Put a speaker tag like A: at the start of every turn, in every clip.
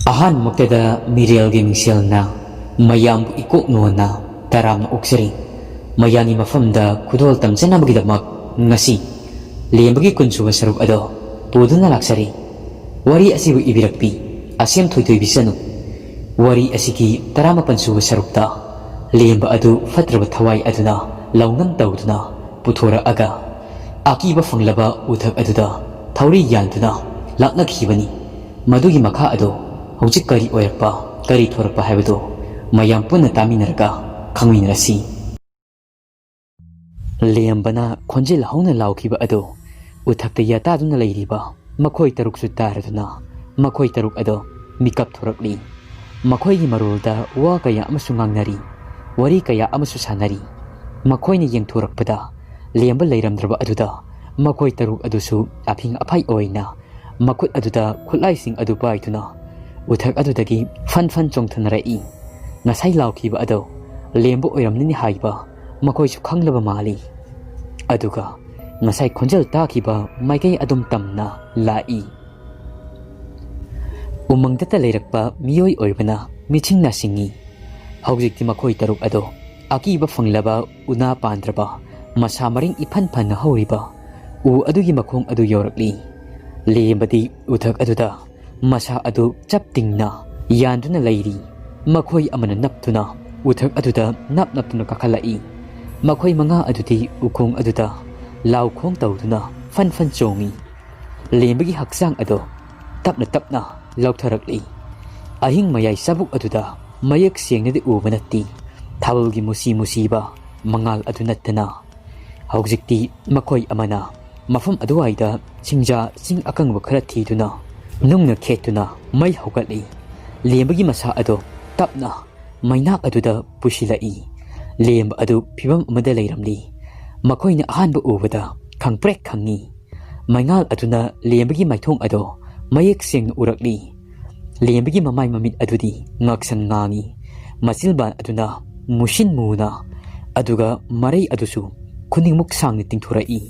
A: Ahanmuktada Meerel Gi Mingselna mayambu ikoknona taramna oksari mayani mafamda khudol tamjanabagidamak ngasi lembagi kunsuba saruk ado puduna laksari wari asibu ibirakpi Asem Thoithoi sanu wari asiki taramapansuba sarukta lemba adu fatraba thawai aduna launam tawduna puthora aga akiba fanglaba uthak aduda thauri yanduna laknakhibani madugi makha ado hojik kari oirakpa kari thorakpa haibado mayam punna taminarga khangminarasi lembana khonjil hauna laukhiba ado uthakta yataduna leiriba makhoi taruksu taraduna makhoi taruk ado mikap thorakli makhoi gi marulda wa kaya amasu ngangnari wari kaya amasu sanari makhoi ni yengthorakpada lemba leiramdraba aduda makhoi taruk adusu aphing aphai oina makut aduda khulaising adu paituna uthak adudagi fan chongthanrai ngasai laukhiba ado lemba oiramni haiba makhoi su khanglaba mali aduga ngasai khonjal takhiba maikai adum tamna lai umangdata leirakpa miyoi oibana michingna singi haujikti makhoi taruk ado akiba fanglaba una pandraba masa maring iphan horiba u adugi makhong adu yorakli lembadi uthak aduda masa adu chaptingna yanduna leiri makhoi amana naptuna uthak aduda naptuna kakhalai makhoi manga aduti ukong aduda lau khong tawduna fan chongi lembagi hakchang ado tapna lautharakli ahing mayai sabuk aduda mayak sengnadi ubanatti thabalgi musiba mangal adunattana haujikti makhoi amana mafam aduwaida singja sing akangba khara thiduna nungna khetuna mai hogatli lembagi masa ado tapna mainak aduda pusilai lemba adu phibam amada leiramli makoina ahanba ubada khangprek khangi maingal aduna lembagi maithong ado mayek seng urakli lembagi mamai mamit adudi ngaksan ngangi masilban aduna mushin muna aduga marai adusu kuningmuk sangni tingthurai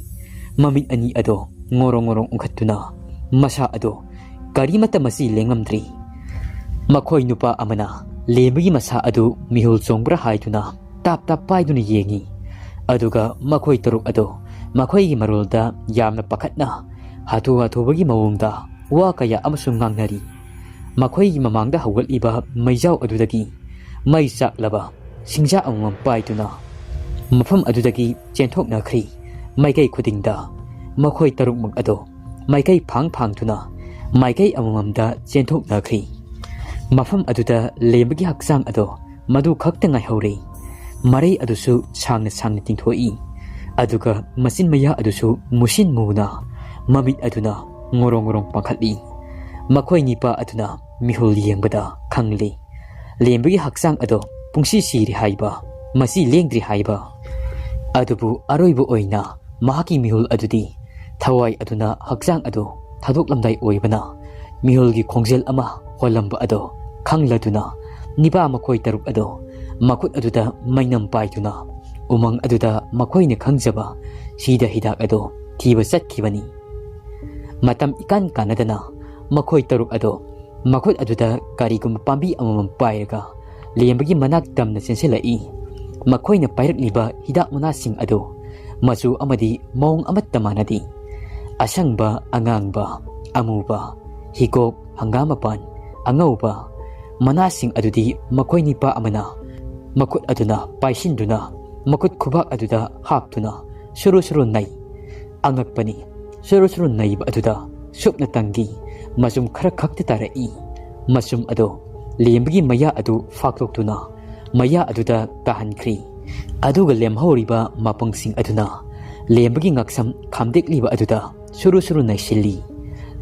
A: mamit ani ado ngorong ungkhatuna masa ado karimata masi lengamdri makhoi nupa amana lembagi masa adu mihul chongbra haituna tap paiduna yengi aduga makhoi taruk ado makhoi gi marulda yamna pakhatna hatu bagi mawungda wa kaya amasung ngangnari makhoi gi mamangda hawaliba maijau adudagi mai saklaba singja amam paituna mafam adudagi chenthokna khri maikai khudingda makhoi taruk mak ado maikai phangtuna maikai amamamda chenthokna khri mafam aduda lembagi hakchang ado madu khakta ngai hore marai adusu sangna tingthoi aduga masin maya adusu mushin muna mamit aduna ngorong pakhatli makhoi nipa aduna mihul yengbada khangli lembagi hakchang ado pungsi siri haiba masi lengdri haiba adubu aroibu oina mahaki mihul adudi thawai aduna hakchang ado thadoklamdai oibana mihulgi khongjel ama holamba ado khangladuna nipa makhoi taruk ado makut aduda mainam paituna umang aduda makhoina khangjaba sida hidak ado thiba chatkibani matam ikan kanadana makhoi taruk ado makut aduda karigum pambi amam pairaga lembagi manak tamna senselai makhoina pairakliba hidak munasing ado masu amadi mong amatta manadi asangba angangba amuba higok hangamapan angauba manasing adudi makhoi nipa amana makut aduna paisinduna makut khubak aduda haptuna suru nai angakpani suru nai aduda supna tangi masum khara khakti tarai masum ado lembagi maya adu faktoktuna maya aduda kahankhri aduga lemhoriba mapangsing aduna lembagi ngaksam khamdekliba aduda suru nai silli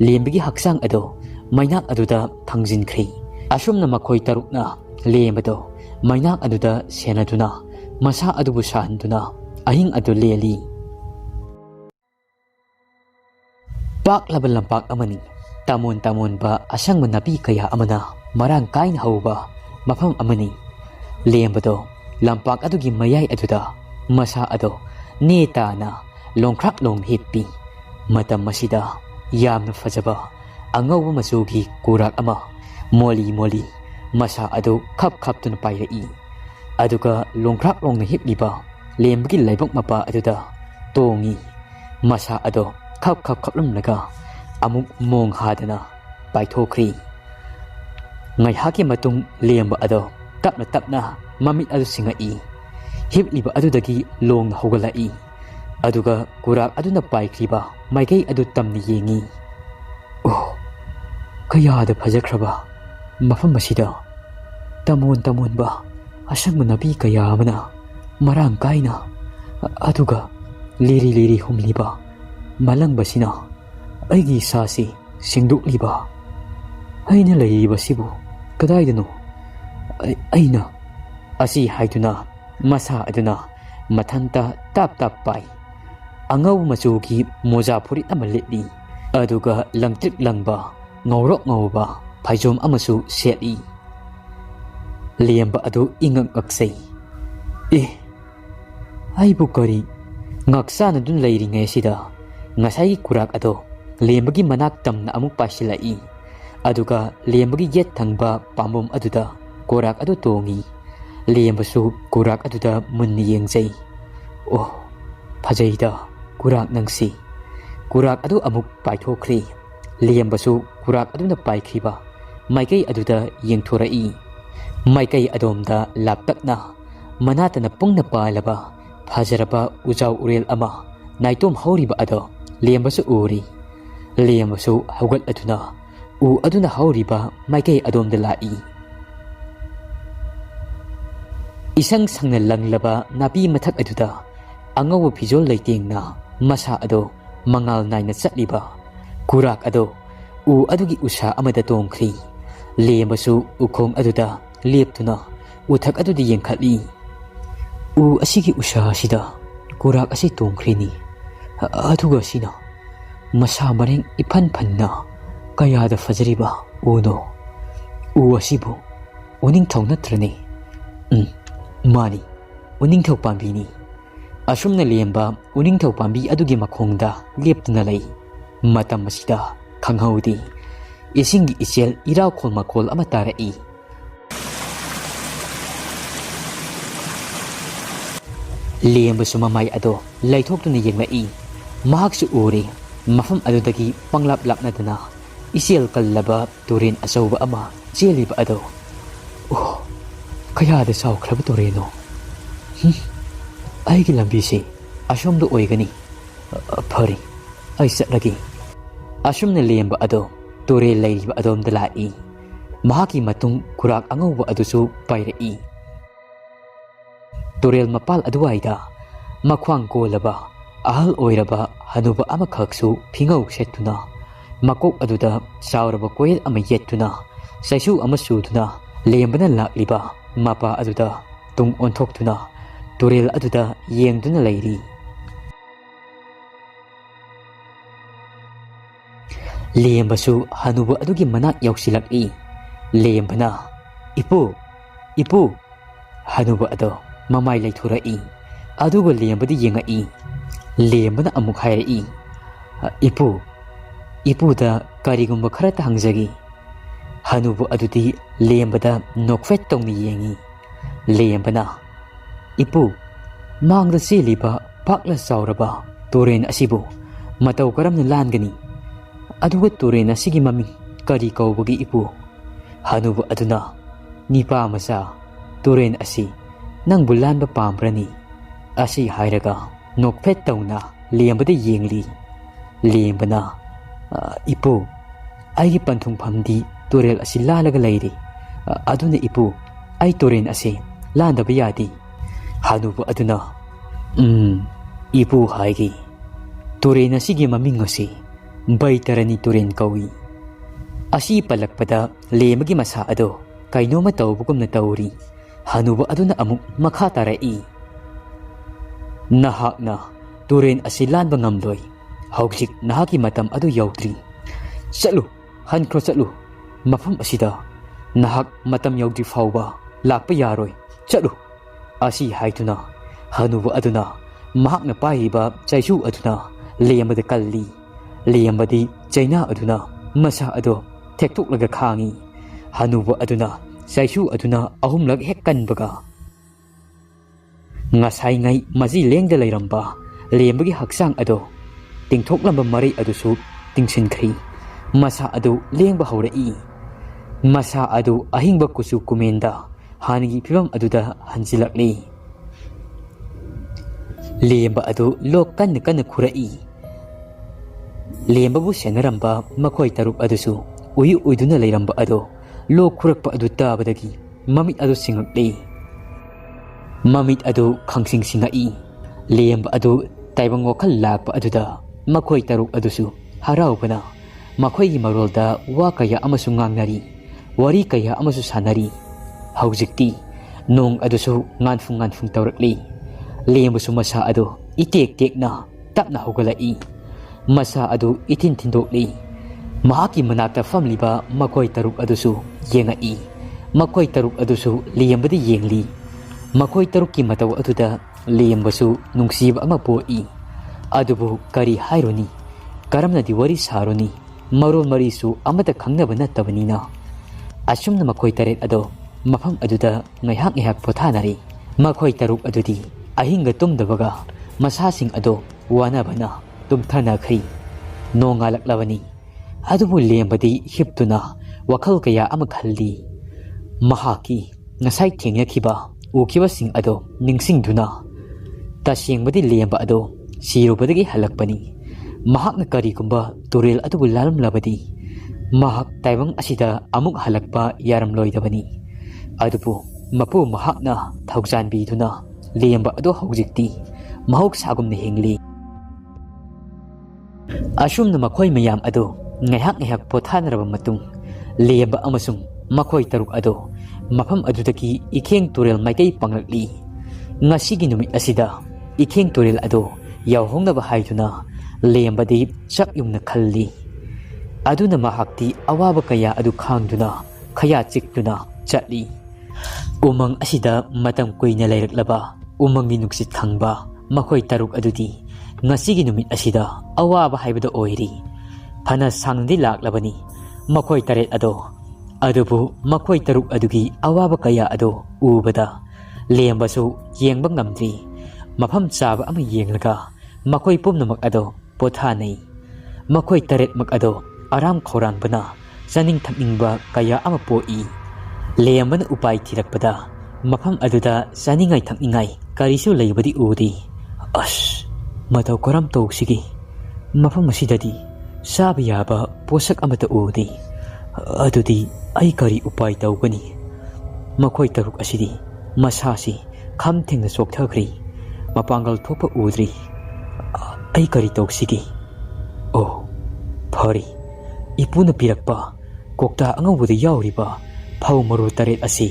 A: lembagi haksang ado mainak aduda thangjinkhri asumna makhoi tarukna lembado mainak aduda senaduna masa adubu sahanduna ahing adu leli pak labal lampak amani tamon ba asang manapi kaya amana marang kain hauba mafam amani lembado lampak adugi mayai aduda masa ado neta na longkrak long hippi matam masida yamna fajaba angauba masugi kurak ama Moli moli masa ado khap khap tuna pairei aduga longkrak longna hipliba lembagi laibok mapa aduda tongi masa ado khap khap khaplamlaga amuk mong hadana paithokri ngai haki matung lemba ado tapna tapna mamit adu singai hipliba adudagi long hogalai aduga kurak aduna paikriba maikei adu tamni yengi oh kayada phajakraba mafam masida tamon tamon ba asang manabi kaya amana marang kaina aduga liri liri humliba malang basina aigi sasi singdukliba aina leiba sibu kadaidano aina asi haiduna masa aduna mathanta tap tap pai angau machugi moja phurit ama letli aduga langtrik langba ngawrok ngawba phaijom amasu seti lemba adu ingak aksei aibu kari ngaksana dun leiri ngai sida ngasai kurak ado lembagi manak tamna amuk pasilai aduga lembagi yet thangba pambom aduda kurak adu tongi lembasu kurak aduda munni yengjai oh phajaida kurak nangsi kurak adu amuk paithokri lembasu kurak aduna paikhiba maikei aduda yengthorai maikei adomda laptakna manatana pungna palaba phajaraba ujau urel ama naitom hauriba ado lembasu uri lembasu haugal aduna u aduna hauriba maikei adomda lai isang sangna langlaba nabi mathak aduda angaw phijol leitengna masa ado mangal naina chatliba kurak ado u adugi usha amada tongkhri lembasu ukhong aduda leptuna uthak adudi yengkhali u asigi usha sida kurak asi tongkhrini aduga sina masa mareng iphan phanna kayada fajriba uno u asibu uning thongna trani mani uning thau pambini asumna lemba uning thau pambi adugi makhongda leptuna lei matam masida khanghaudi isingi ichel iraw khol makhol ama tarai lemba sumamai ado laithoktuna yenglai mahaksu uri mafam adudagi panglap lapnadana ichel kallaba turin asauba ama cheliba ado oh kayada saukraba toreno aigi lambisi asomdo oigani phari ai chatlagi asumna lemba ado tore leiriba adomda lai mahaki matung kurak angauba adusu pairai torel mapal aduaida makhwang kolaba ahal oiraba hanuba amakhaksu phingau setuna makok aduda sauraba koel ama yettuna saisu ama suduna lembana lakliba mapa aduda tung onthokhtuna torel aduda yengduna leiri lembasu hanuba adugi manak yausilaki lembana ipu ipu hanuba ado mamai leithurai aduga lembadi yengai lembana amuk hairai ipu ipuda karigumba khara ta hangjagi hanubu adudi lembada nokfet tongni yengi lembana ipu mangda seliba pakla sauraba toren asibu matau karamna langani aduga toren asigi mami kari kaubagi ipu hanubu aduna nipa masa toren asi nang bulanba pamprani asi hairaga nokfet tongna lembada yengli lembana ipu aigi panthung phamdi torel asi lalaga leiri aduna ipu ai toren asi landaba yadi hanubu aduna ipu haigi toren asigi maming asi baitarani toren kawi asi palakpada lemagi masa ado kainoma tawbugumna tawri hanubu aduna amuk makha tarai nahakna toren asi lanba ngamloi hauksik nahaki matam adu yaudri chalu hankro chalu mafam asida nahak matam yaudri fauba lakpa yaroi chalu asi haituna hanubu aduna mahakna paiba chaisu aduna lembada kalli lembadi chaina aduna masa ado thektuk laga khangi Hanuba aduna saisu aduna ahumlag hekkan baga ngasai ngai maji lengda leiramba lembagi hakchang ado tingthok lamba mari adusu tingsin khri masa adu lengba haurai masa adu ahingba kusu kumenda hanigi phibam aduda hanjilakli lemba adu lok kan khurai lemba bu senaramba makhoi taruk adusu uyu uiduna leiramba ado lok khurakpa adu tabadagi mamit adu singakli mamit adu khangsing singai lemba adu taibang wakhal lakpa aduda makhoi taruk adusu haraubana makhoi gi marolda wa kaya amasu ngangnari wari kaya amasu sanari haujikti nong adusu nganfung tawrakli lembasu masa adu itek tekna tapna hogalai masa adu itin thindokli mahaki manakta famliba makhoi taruk adusu yengai makhoi taruk adusu lembadi yengli makhoi taruk ki mataw aduda lembasu nungsiba ama poi adubu kari haironi karamna di wari saroni marol marisu amata khangnaba nattabanina asumna makhoi taret ado mafam aduda ngaihak pothanari makhoi taruk adudi ahinga tumdabaga masasing ado wanabana tumthana khri nongalak adubu lembadi hiptuna wakhal kaya ama khalli mahaki ngasai thengyakiba ukiba sing ado ningsingduna tasyengbadi lemba ado sirubadagi halakpani mahakna karigumba turel adubu lalamlabadi mahak taibang asida amuk halakpa yaramloidabani adubu mapu mahakna thaujanbiduna lemba ado haujikti mahok sagumna hengli asumna makhoi mayam ado ngaihak pothanaraba matung lemba amasung makhoi taruk ado mafam adudaki Ekhengturel maitei panglakli ngasigi numit asida Ekhengturel ado yawhongnaba haiduna lembadi chakyumna khalli aduna mahakti awaba kaya adu khangduna khaya chikduna chatli umang asida matam kuina leiraklaba umangi nuksit khangba makhoi taruk adudi ngasigi numit asida awaba haibada oiri phana sangdi laklabani makhoi taret ado adubu makhoi taruk adugi awaba kaya ado ubada lembasu yengba ngamdri mafam chaba ama yenglaga makhoi pumnamak ado pothanai makhoi taret mak ado aram khorang bana saning thakningba kaya ama poi lembana upai thirakpada mafam aduda saningai thakningai karisu leibadi udi as mataw karam toksigi mafam asidadi sabi yaba posak amata udi adudi ai kari upai tawgani makhoi taruk asidi masasi kham thengna sokthakri mapangal thopa udri ai kari toksigi oh phari ipuna pirakpa kokta angawuda yawriba phau maru taret asi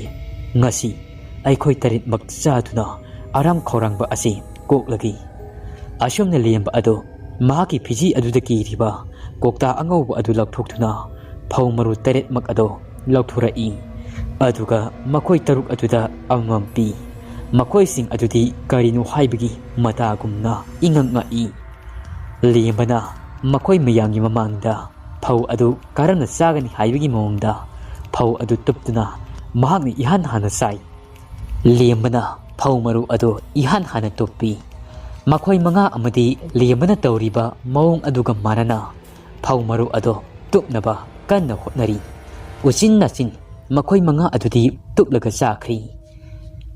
A: ngasi aikhoi taret mak chaduna aram khorangba asi koklagi asumna lemba ado mahaki phiji adudaki riba kokta angawba adu lakthokthuna phau maru taret mak ado lakthura aduga makhoi taruk aduda amampi makhoi sing adudi karinu haibagi matagumna inganga lembana makhoi mayangi mamangda phau adu karana sagani haibagi momda phau adu tuptuna mahakni ihan hana sai lembana phau maru adu ihan hana tuppi makhoi manga amadi lembana tawriba maung aduga manana phau maru adu tupnaba kanna hotnari usin nasin makhoi manga adudi tuplaga chakhri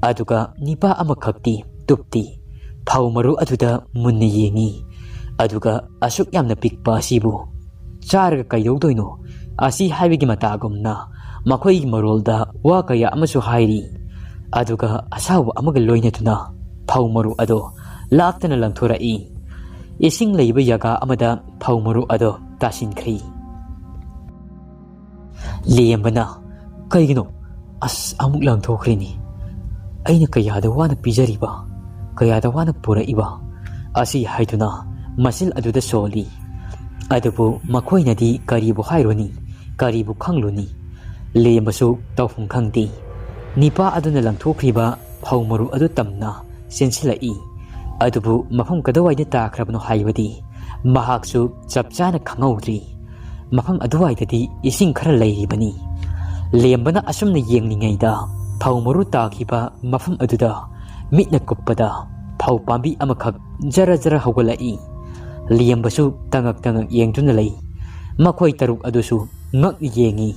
A: aduga nipa amakhakti tupti phau maru aduda munna yengi aduga asuk yamna pikpa sibu charga kaidaudoino asi haibigi matagumna makhoi marolda wa kaya amasu hairi aduga asawa amaga loinatuna phau maru ado laktana langthorai ising leiba yaga amada phau maru ado tasinkhri lembana kaigino as amuk langthokhrini aina kayada wana pijariba kayada wana puraiba asi haiduna masil aduda soli adubu makhoinadi karibu haironi karibu khangluni lembasu tawfung khangti nipa aduna langthokriba phaumaru adu tamna sensilai adubu mafam kadawaida takrabno haibadi mahaksu chapchana khangawdri mafam aduwaidadi ising khara leiribani Lembana asumna yenglingayda phau maru takiba mafam aduda mitna kuppada phau pambi amakhak jara jara hawgalai. Lembasu tangak yengduna lei. Makhoi taruk adusu ngak yengi.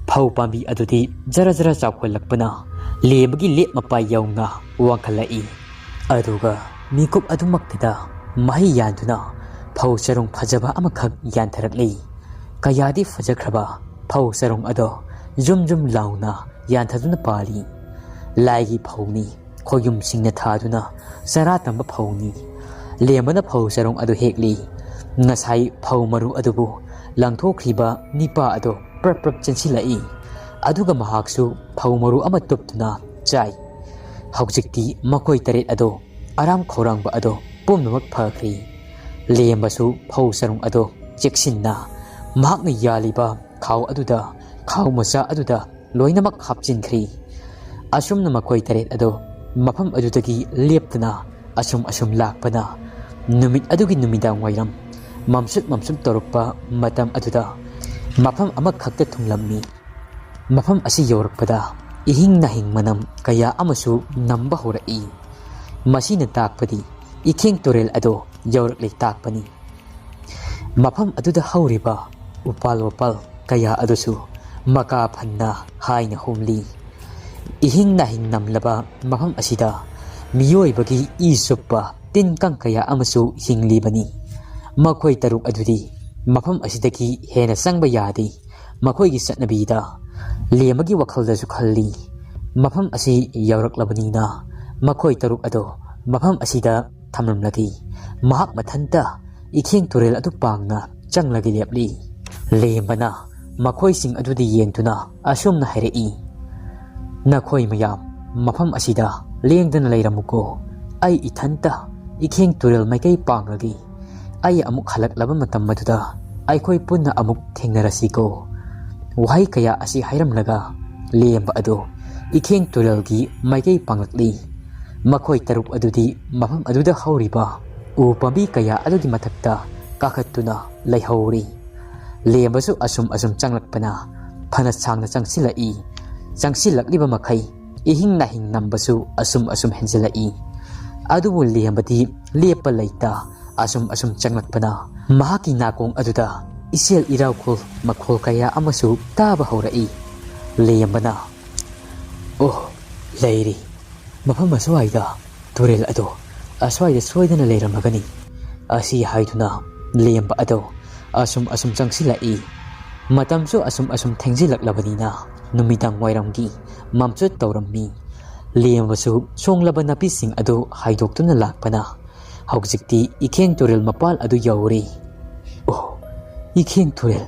A: Phau pambi adudi jara jara chawkhalakpana lembagi lep mapai yawnga wangkhalai. Aduga mikup adumaktida mahi yanduna phau sarong phajaba amakhak yantharakli. Kayadi fajakraba phau sarong ado zum launa yanthaduna pali. Laigi phauni khoyum singna thaduna sara tamba phauni. Lembana phau sarong ado hekli. Ngasai phau maru adubu langthokriba nipa ado prap chansilai. Aduga mahaksu phau maru ama tuptuna chai. Haujikti makoi taret ado aram khorangba ado pumnamak phakri. Lembasu phau sarong ado cheksinna mahakna yaliba khaw aduda khaw macha aduda loinamak hapchinkhri. Asumna makoi taret ado mafam adudagi leptana asum lakpana numit adugi numidang wairam mamsut torukpa matam aduda mafam amakhakta thunglammi. Mafam asi yorakpada ihing nahing manam kaya amasu namba horai. Masina takpadi Ekhengturel ado yoraklei takpani. Mafam aduda hauriba upal kaya adusu maka phanna haina humli. Ihing nahing namlaba mafam asida miyoibagi isuppa tinkang kaya amasu hinglibani. Makhoi taruk adudi mafam asidagi hena sangba yadi makhoigi satnabida lembagi wakhaldasu khalli. Mafam asi yawraklabanina makhoi taruk ado mafam asida thamlamlagi mahak mathanta Ekhengturel adu pangna changlagi lepli. Lembana makhoi sing adudi yengtuna asumna hairei. Nakhoi mayam mafam asida lengdana leiramuko ai ithanta Ekhengturel maikai panglagi. Ai amuk halaklaba matam maduda aikhoi punna amuk thengnarasiko. Wahai kaya asi hairamlaga lemba ado Ekhengturel gi maikai panglakli. Makhoi taruk adudi mafam aduda hauriba u pambi kaya adugi mathakta kakhattuna leihori. Lembasu asum changlakpana phana sangna changsilai. Changsilakliba makhai ihing nahing nambasu asum henjelai. Adubu lembadi lepa leita asum changlakpana mahaki nakong aduda isel iraukul makhol kaya amasu taba horai. Lembana oh leiri mafam aswaida turel ado aswaida soidana leiramagani asi haiduna lemba ado asum changsilai. Matamsu asum thengjilaklabanina numidang wairamgi mamchut tawrammi. Lembasu songlaba napising ado haidoktuna lakpana haujikti Ekhengturel mapal adu yauri. Oh Ekhengturel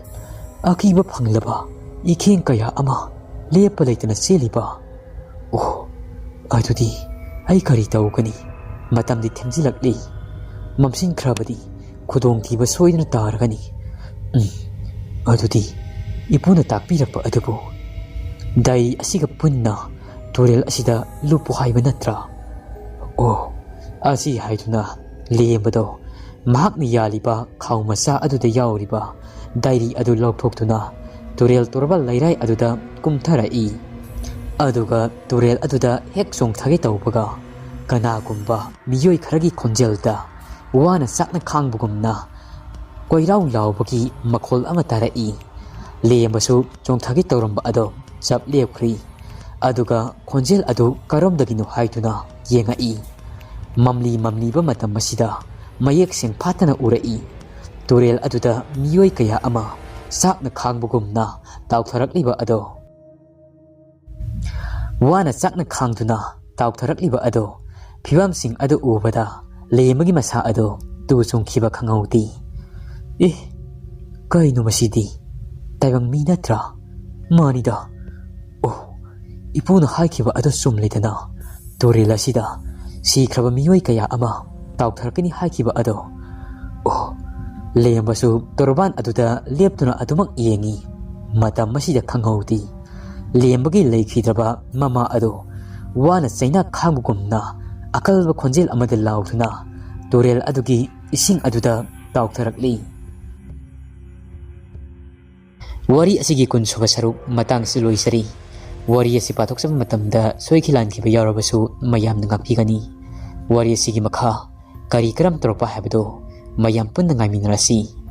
A: akiba phanglaba ikheng kaya ama lepa leitana seliba. Oh adudi ai kari tawgani matamdi themjilakli. Mamsing khrabadi khudong thiba soidana taragani. Adudi ipuna takpirakpa adubu dai asiga punna turel asida lupu haiba natra. Oh asi haiduna lembado mahakni yaliba khaw macha aduda yauriba dairi adu lawthoktuna turel torbal lairai aduda kumtharai. Aduga turel aduda hek songthage tawbaga kanagumba miyoi kharagi khonjelda wana sakna khangbugumna koirau lawbagi makhol ama tarai. Lembasu chongthage tawramba ado chap lepkhri. Aduga khonjel adu karomdaginu haituna yengai. Mamliba matam masida mayek sing phatana urai. Turel aduda miyoi kaya ama sakna khangbugumna tawtharakliba ado. Wana sakna khangduna tawtharakliba ado phibam sing adu ubada lembagi masa ado tu chungkhiba khangauti. Kaino masidi taibang mi natra manida. Oh ipuna haikhiba ado sumlidana turel asida sikhraba miyoi kaya ama tawtharakani haikhiba ado. Oh lembasu torban aduda leptuna adumak yengi matam masida khangauti. Lembagi leikhidaba mama ado wana chaina khangugumna akalba khonjel amada lautuna turel adugi ising aduda tawtharakli. Wari asigi kunsuba saruk matang si loisari. Wari asi patok sa matamda soikilan kiba yarabasu mayam na ngakpigani. Wari asigi makha kari karam tropa habdo mayam pun na ngaminarasi.